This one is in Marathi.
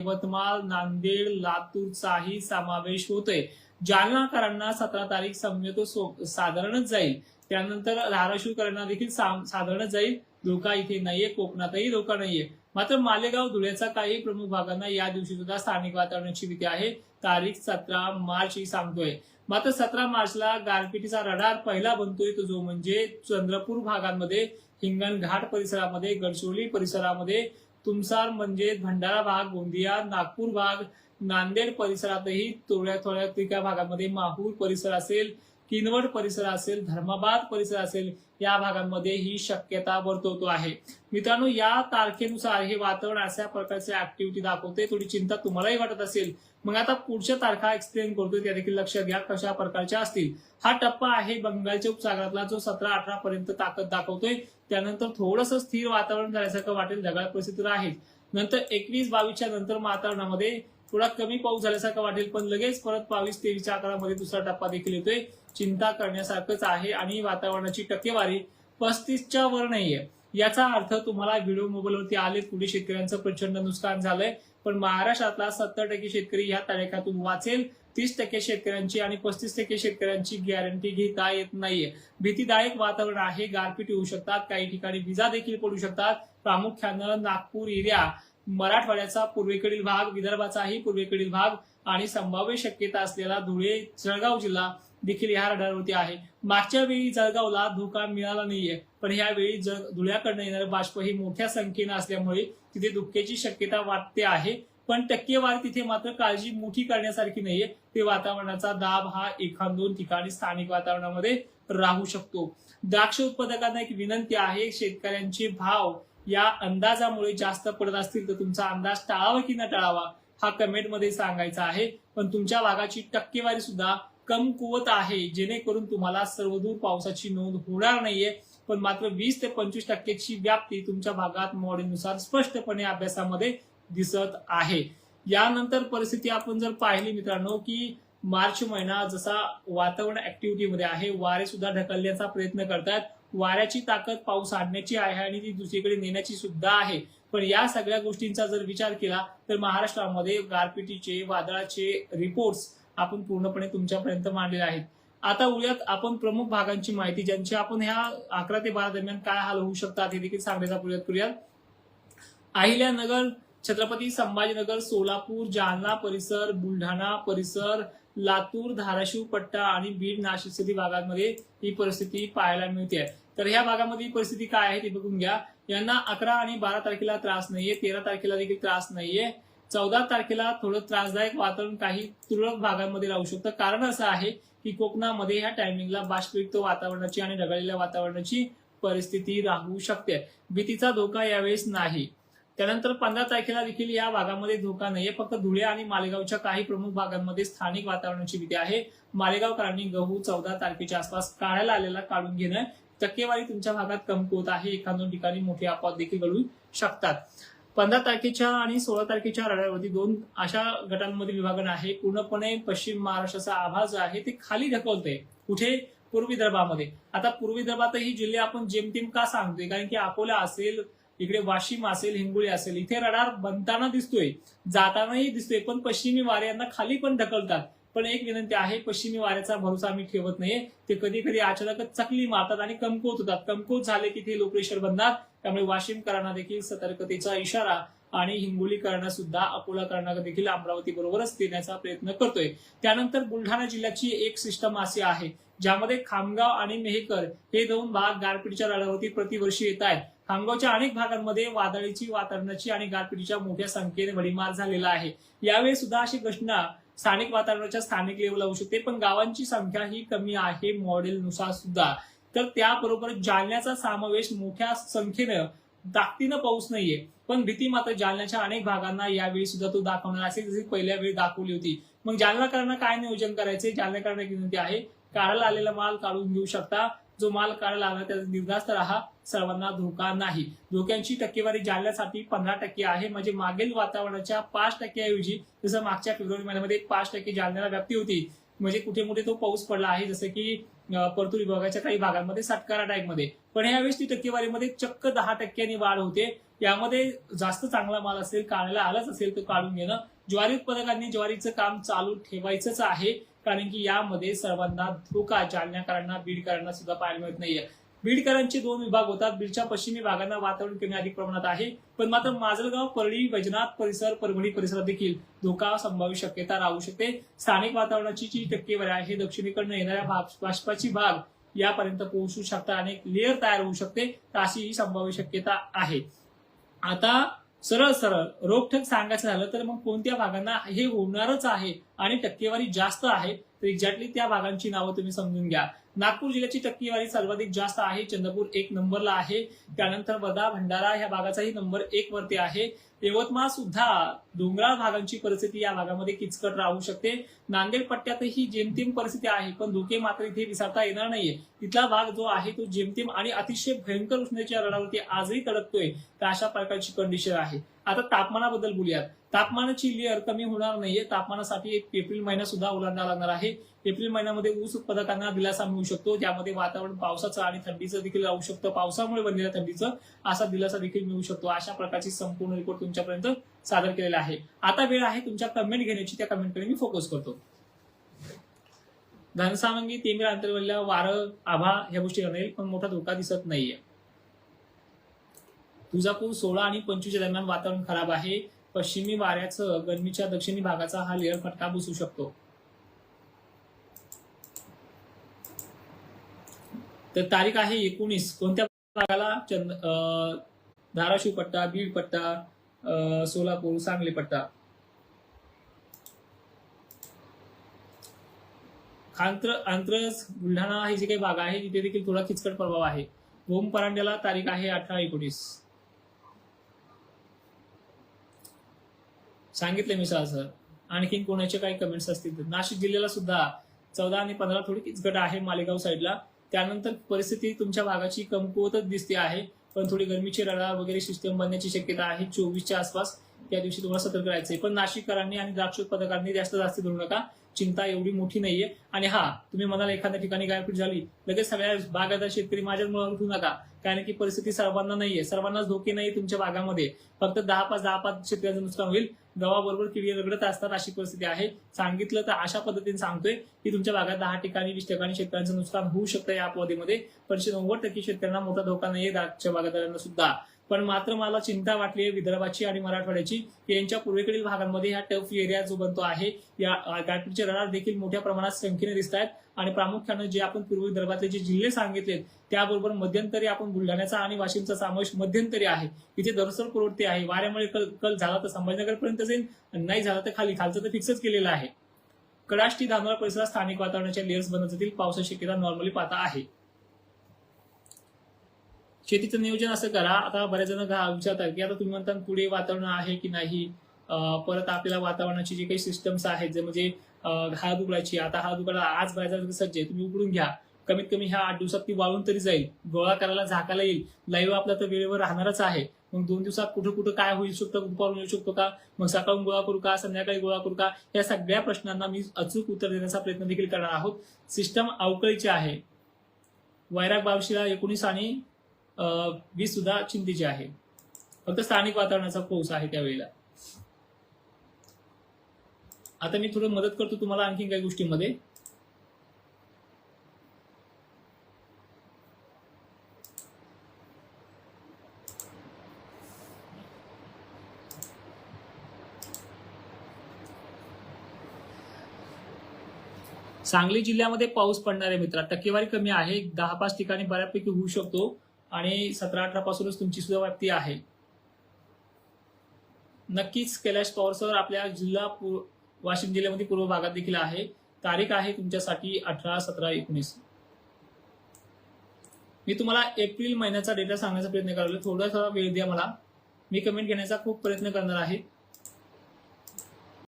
यवतमाळ, नांदेड, लातूरचाही समावेश होतोय. जालनाकरांना 17 तारीख शम्यतो साधारणच जाईल. त्यानंतर धाराशिवकरांना देखील साधारणच जाईल. धोका इथे नाहीये, कोकणातही धोका नाहीये. मात्र मालेगाव, धुळ्याचा काही प्रमुख भागांना या दिवशी सुद्धा स्थानिक वातावरणाची भीती आहे. तारीख 17 मार्च ही सांगतोय. मात्र 17 मार्चला गारपिटीचा रडार पहिला बनतोय, तो जो म्हणजे चंद्रपूर भागांमध्ये, हिंगणघाट परिसरामध्ये, गडचिरोली परिसरामध्ये, तुमसार म्हणजे भंडारा भाग, गोंदिया, नागपूर भाग, नांदेड परिसरातही थोड्या भागांमध्ये माहूर परिसर असेल, किनवट परिसर असेल, धर्माबाद परिसर असेल, या भागांमध्ये ही शक्यता वर्तवतो आहे. मित्रांनो, या तारखेनुसार हे वातावरण अशा प्रकारचे ऍक्टिव्हिटी दाखवते. थोडी चिंता तुम्हालाही वाटत असेल. मग आता पुढच्या तारखा एक्सप्लेन करतोय, त्या देखील लक्षात घ्या कशा प्रकारच्या असतील. हा टप्पा आहे बंगालच्या उपसागरातला, जो 17-18 पर्यंत ताकद दाखवतोय. त्यानंतर थोडंसं स्थिर वातावरण झाल्यासारखं वाटेल, ढगाळ परिस्थिती राहील. नंतर 21-22च्या नंतर वातावरणामध्ये थोडा कमी पाऊस झाल्यासारखं वाटेल, पण लगेच परत 22-23च्या आकारामध्ये दुसरा टप्पा देखील येतोय. चिंता करण्यासारखंच आहे आणि वातावरणाची टक्केवारी 35च्या वर नाहीये. याचा अर्थ तुम्हाला व्हिडिओ मोबाईलवरती आले, पुढे शेतकऱ्यांचं प्रचंड नुकसान झालंय, पण महाराष्ट्रातला 70% शेतकरी या तडाख्यातून वाचेल. 30% शेतकऱ्यांची आणि 35% शेतकऱ्यांची गॅरंटी घेता येत नाहीये. भीतीदायक वातावरण आहे. गारपीट होऊ शकतात, काही ठिकाणी विजा देखील पडू शकतात. प्रामुख्यानं नागपूर एरिया, मराठवाड्याचा पूर्वेकडील भाग, विदर्भाचाही पूर्वेकडील भाग आणि संभाव्य शक्यता असलेला धुळे, जळगाव जिल्हा देखील या रडारवरती आहे. मागच्या वेळी जळगावला धोका मिळाला नाहीये, पण यावेळी धुळ्याकडनं येणारे बाष्प ही मोठ्या संख्येनं असल्यामुळे तिथे धोक्याची शक्यता वाटते आहे. पण टक्केवारी तिथे मात्र काळजी मोठी करण्यासारखी नाहीये. ते वातावरणाचा दाब हा 1-2 ठिकाणी स्थानिक वातावरणामध्ये राहू शकतो. द्राक्ष उत्पादकांना एक विनंती आहे, शेतकऱ्यांचे भाव या अंदाजामुळे जास्त पडत असतील तर तुमचा अंदाज टाळावा की न टाळावा हा कमेंटमध्ये सांगायचा आहे. पण तुमच्या भागाची टक्केवारी सुद्धा कमकुवत आहे, जेणेकरून तुम्हाला सर्वदूर पावसाची नोंद होणार नाहीये. पण मात्र 20 ते 25% व्याप्ती तुमच्या भागात मॉडेलनुसार स्पष्टपणे अभ्यासामध्ये दिसत आहे. यानंतर परिस्थिती आपण जर पाहिली मित्रांनो, की मार्च महिना जसा वातावरण ऍक्टिव्हिटीमध्ये आहे, वारे सुद्धा ढकलण्याचा प्रयत्न करतात. वाऱ्याची ताकद पाऊस आणण्याची आहे आणि ती दुसरीकडे नेण्याची सुद्धा आहे. पण या सगळ्या गोष्टींचा जर विचार केला तर महाराष्ट्रामध्ये गारपिटीचे, वादळाचे रिपोर्ट्स आपण पूर्णपणे तुमच्यापर्यंत मांडलेले आहेत. आता उद्यात आपण प्रमुख भागांची माहिती, ज्यांची आपण ह्या 11 ते 12 दरम्यान काय हाल होऊ शकतात हे देखील सांगण्याचा प्रयत्न करूयात. अहिल्यानगर, छत्रपती संभाजीनगर, सोलापूर, जालना परिसर, बुलढाणा परिसर, लातूर, धाराशिव पट्टा आणि बीड, नाशिक भागांमध्ये ही परिस्थिती पाहायला मिळते. तर ह्या भागामध्ये परिस्थिती काय आहे ते बघून घ्या. यांना 11 आणि 12 तारखेला त्रास नाहीये, 13 तारखेला देखील त्रास नाहीये. 14 तारखेला थोडं त्रासदायक वातावरण काही तुरळक भागांमध्ये राहू शकतं. कारण असं आहे की कोकणामध्ये ह्या टायमिंगला बाष्पयुक्त वातावरणाची आणि ढगाळलेल्या वातावरणाची परिस्थिती राहू शकते. भीतीचा धोका यावेळेस नाही. त्यानंतर 15 तारखेला देखील या भागामध्ये धोका नाहीये. फक्त धुळे आणि मालेगावच्या काही प्रमुख भागांमध्ये स्थानिक वातावरणाची भीती आहे. मालेगावकरांनी गहू 14 तारखेच्या आसपास काढायला आलेला काढून घेणं. टक्केवारी तुमच्या भागात कमकुवत आहे. 1-2 ठिकाणी मोठी अपवाद देखील घडू शकतात. 15 तारखेच्या आणि 16 तारखेच्या रडारवरती 2 अशा गटांमध्ये विभागण आहे. पूर्णपणे पश्चिम महाराष्ट्राचा आभार जो आहे ते खाली ढकलतोय. कुठे? पूर्व विदर्भामध्ये. आता पूर्व विदर्भातही जिल्हे आपण जेमतेम का सांगतोय, कारण की अकोला असेल, इकडे वाशिम असेल, हिंगोली असेल, इथे रडार बनताना दिसतोय, जातानाही दिसतोय, पण पश्चिमी वारे यांना खाली पण ढकलतात. पण एक विनंती आहे, पश्चिमी वाऱ्याचा भरोसा आम्ही ठेवत नाहीये. ते कधी कधी अचानकच चकली मारतात आणि कमकुवत होतात. कमकुवत झाले की ते लो प्रेशर बनतात. त्यामुळे वाशिमकरांना देखील सतर्कतेचा इशारा आणि हिंगोलीकरांना सुद्धा, अकोलाकरांना देखील अमरावती बरोबरच देण्याचा प्रयत्न करतोय. त्यानंतर बुलढाणा जिल्ह्याची एक सिस्टम अशी आहे ज्यामध्ये खामगाव आणि मेहकर हे 2 भाग गारपीटीच्या रडारवरती प्रतिवर्षी येत आहेत. खामगावच्या अनेक भागांमध्ये वादळीची, वातावरणाची आणि गारपीटीच्या मोठ्या संख्येने भडीमार झालेला आहे. यावेळी सुद्धा अशी घटना स्थानिक वातावरणाच्या स्थानिक लेवलला होऊ शकते, पण गावांची संख्या ही कमी आहे मॉडेलनुसार सुद्धा. तर त्याबरोबर जालन्याचा समावेश, मोठ्या संख्येनं ताकदीनं पाऊस नाहीये, पण भीती मात्र जालन्याच्या अनेक भागांना यावेळी सुद्धा तो दाखवणार असेल, जशी पहिल्या वेळी दाखवली होती. मग जालनाकरांना काय नियोजन करायचे? जालनाकरांना एक विनंती आहे, काढायला आलेला माल काढून घेऊ शकता. जो माल काढायला आला त्याचा निर्धास्त राहा, सर्वांना धोका नाही. धोक्यांची टक्केवारी जालन्यासाठी 15% आहे. म्हणजे मागील वातावरणाच्या 5% ऐवजी, जसं मागच्या फेब्रुवारी महिन्यामध्ये 5% जालन्याला व्याप्ती होती, म्हणजे कुठे कुठे तो पाऊस पडला आहे, जसं की परतूर विभागाच्या काही भागांमध्ये, सातकारा टाईपमध्ये. पण यावेळेस ती टक्केवारीमध्ये चक्क 10% वाढ होते. यामध्ये जास्त चांगला माल असेल, काढायला आलाच असेल तर काढून घेणं. ज्वारी उत्पादकांनी ज्वारीचं काम चालू ठेवायचंच आहे, कारण की यामध्ये सर्वांना धोका जालन्याकरांना, बीडकरांना सुद्धा पाहायला मिळत नाहीये. बीडकरांचे 2 विभाग होतात. बीडच्या पश्चिमी भागांना वातावरण कमी अधिक प्रमाणात आहे, पण मात्र माजलगाव, परळी, वैजनाथ परिसर, परभणी परिसरात देखील धोका संभाव्य शक्यता राहू शकते. स्थानिक वातावरणाची जी टक्केवारी आहे दक्षिणेकडनं येणाऱ्या बाष्पाची भाग यापर्यंत पोहोचू शकतात, अनेक लेअर तयार होऊ शकते, तर अशी ही संभाव्य शक्यता आहे. आता सरळ सरळ रोखठोक सांगायचं झालं तर मग कोणत्या भागांना हे होणारच आहे आणि टक्केवारी जास्त आहे, तर एक्झॅक्टली त्या भागांची नावं तुम्ही समजून घ्या. नागपूर जिल्ह्याची टक्केवारी सर्वाधिक जास्त आहे, चंद्रपूर 1 नंबरला आहे. त्यानंतर वर्धा, भंडारा ह्या भागाचाही नंबर 1 वरती आहे. यवतमाळ सुद्धा डोंगराळ भागांची परिस्थिती या भागामध्ये किचकट राहू शकते. नांदेड पट्ट्यातही जेमतेम परिस्थिती आहे, पण धोके मात्र इथे विसरता येणार नाहीये. तिथला भाग जो आहे तो जेमतेम आणि अतिशय भयंकर उष्णतेच्या रडावरती आजही तडकतोय, तर अशा प्रकारची कंडिशन आहे. आता तापमानाबद्दल बोलूयात. तापमानाची लेअर कमी होणार नाहीये. तापमानासाठी एक एप्रिल महिना सुद्धा ओलांडावा लागणार आहे. एप्रिल महिन्यामध्ये ऊस उत्पादकांना दिलासा मिळू शकतो, ज्यामध्ये वातावरण पावसाचं आणि थंडीचं देखील राहू शकतं. पावसामुळे बनलेल्या थंडीचं असा दिलासा देखील मिळू शकतो. अशा प्रकारची संपूर्ण रिपोर्ट तुमच्यापर्यंत सादर केलेला आहे. आता वेळ आहे तुमच्या कमेंट घेण्याची. त्या कमेंटकडे मी फोकस करतो. घनसावंगी, तेमीर अंतरवल्ल्या, वारं, आभाळ ह्या गोष्टी राहील, पण मोठा धोका दिसत नाहीये. तुळजापूर 16 आणि 25 दरम्यान वातावरण खराब आहे. पश्चिमी वाऱ्याचं गरमीच्या दक्षिणी भागाचा हा लेअर फटका बसू शकतो. तर तारीख आहे 19. कोणत्या भागाला? धाराशिव पट्टा, बीड पट्टा, सोलापूर, सांगली पट्टा. आंत्रज, बुलढाणा हे जे काही भाग आहे तिथे देखील थोडा किचकट प्रभाव आहे. भूम परांड्याला तारीख आहे 18-19. सांगितले मी सर. आणखीन कोणाचे काही कमेंट्स असतील तर. नाशिक जिल्ह्याला सुद्धा 14 आणि 15 थोडी किचकट आहे मालेगाव साईडला. त्यानंतर परिस्थिती तुमच्या भागाची कमकुवतच दिसते आहे, पण थोडी गरमीची रडार वगैरे सिस्टम बनण्याची शक्यता आहे 24च्या आसपास. त्या दिवशी तुम्हाला सतर्क राहायचंय. पण नाशिककरांनी आणि द्राक्ष उत्पादकांनी जास्त धरू नका. चिंता एवढी मोठी नाहीये. आणि तुम्ही म्हणाल एखाद्या ठिकाणी गारपीट झाली, लगेच सगळ्या बागायतदार शेतकरी माझ्याच मुळे उठू नका, कारण की परिस्थिती सर्वांना नाहीये. सर्वांनाच धोके नाही तुमच्या भागामध्ये. फक्त 10-5 शेतकऱ्यांचं नुकसान होईल. गव्हाबरोबर किडी रगडत असतात अशी परिस्थिती आहे. सांगितलं तर अशा पद्धतीने सांगतोय की तुमच्या भागात 10 ठिकाणी 20 ठिकाणी शेतकऱ्यांचं नुकसान होऊ शकतं या अपवादीमध्ये, पण 90% शेतकऱ्यांना मोठा धोका नाहीये, द्राक्ष बागायतदारांना सुद्धा. पण मात्र मला चिंता वाटली आहे विदर्भाची आणि मराठवाड्याची. यांच्या पूर्वेकडील भागांमध्ये हा टफ एरिया जो बनतो आहे, या गारपीटचे रडार देखील मोठ्या प्रमाणात संख्येने दिसत आहेत. आणि प्रामुख्यानं जे आपण पूर्व विदर्भातले जे जिल्हे सांगितलेत त्याबरोबर मध्यंतरी आपण बुलढाण्याचा आणि वाशिमचा समावेश मध्यंतरी आहे. इथे दरसर प्रवृत्ती आहे. वाऱ्यामुळे कल झाला तर संभाजीनगरपर्यंत जाईल, नाही झाला तर खालचं तर फिक्सच केलेलं आहे. कडाष्टी, धानोरा परिसरात स्थानिक वातावरणाच्या लेयर्स बनत जातील. पावसाची शक्यता नॉर्मली पाहता आहे. शेतीचं नियोजन असं करा. आता बऱ्याच जण विचारतात की आता तुम्ही म्हणता पुढे वातावरण आहे की नाही, परत आपल्याला वातावरणाची जी काही सिस्टम्स आहेत जे म्हणजे हळद उघडायची, आता हळद उघडायला आज बाजार सज्ज आहे, तुम्ही उघडून घ्या. कमीत कमी ह्या 8 दिवसात ती वाळून तरी जाईल, गोळा करायला झाकायला येईल. लाईव्ह आपला तर वेळेवर राहणारच आहे. मग 2 दिवसात कुठं काय होऊ शकतं, दुपारून येऊ शकतो का, मग सकाळून गोळा करू का, संध्याकाळी गोळा करू का, या सगळ्या प्रश्नांना मी अचूक उत्तर देण्याचा प्रयत्न देखील करणार आहोत. सिस्टम अवकळीची आहे. वैराग 22ला 19 आणि 20 सुद्धा चिंतेची आहे. फक्त स्थानिक वातावरणाचा पाऊस आहे त्यावेळेला. आता मी थोडं मदत करतो तुम्हाला आणखी काही गोष्टींमध्ये. सांगली जिल्ह्यामध्ये पाऊस पडणार आहे मित्रा. टक्केवारी कमी आहे, 10-5 ठिकाणी बऱ्यापैकी होऊ शकतो आणि 17-18 पासूनच तुमची सुद्धा व्याप्ती आहे. नक्कीच कैलाश पवार सर आपल्या वाशिम जिल्ह्यामध्ये पूर्व भागात देखील आहे. तारीख आहे तुमच्यासाठी 18, 17, 19. मी तुम्हाला एप्रिल महिन्याचा डेटा सांगण्याचा प्रयत्न करायला, थोडासा वेळ द्या मला. मी कमेंट घेण्याचा खूप प्रयत्न करणार आहे.